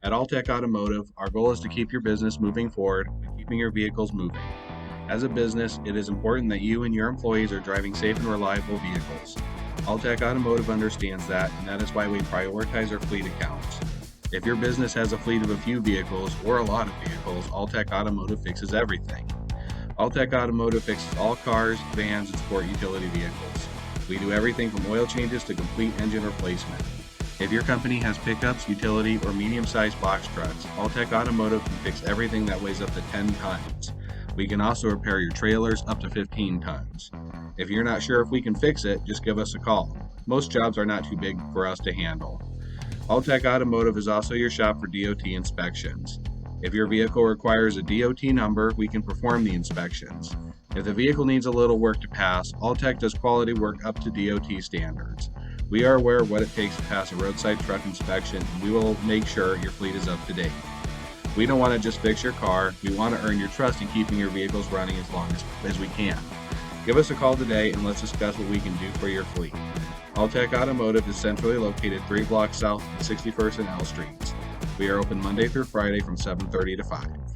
At Alltech Automotive, our goal is to keep your business moving forward and keeping your vehicles moving. As a business, it is important that you and your employees are driving safe and reliable vehicles. Alltech Automotive understands that, and that is why we prioritize our fleet accounts. If your business has a fleet of a few vehicles or a lot of vehicles, Alltech Automotive fixes everything. Alltech Automotive fixes all cars, vans, and sport utility vehicles. We do everything from oil changes to complete engine replacement. If your company has pickups, utility, or medium-sized box trucks, Alltech Automotive can fix everything that weighs up to 10 tons. We can also repair your trailers up to 15 tons. If you're not sure if we can fix it, just give us a call. Most jobs are not too big for us to handle. Alltech Automotive is also your shop for DOT inspections. If your vehicle requires a DOT number, we can perform the inspections. If the vehicle needs a little work to pass, Alltech does quality work up to DOT standards. We are aware of what it takes to pass a roadside truck inspection, and we will make sure your fleet is up to date. We don't want to just fix your car, we want to earn your trust in keeping your vehicles running as long as we can. Give us a call today and let's discuss what we can do for your fleet. Alltech Automotive is centrally located 3 blocks south of 61st and L Streets. We are open Monday through Friday from 7:30 to 5.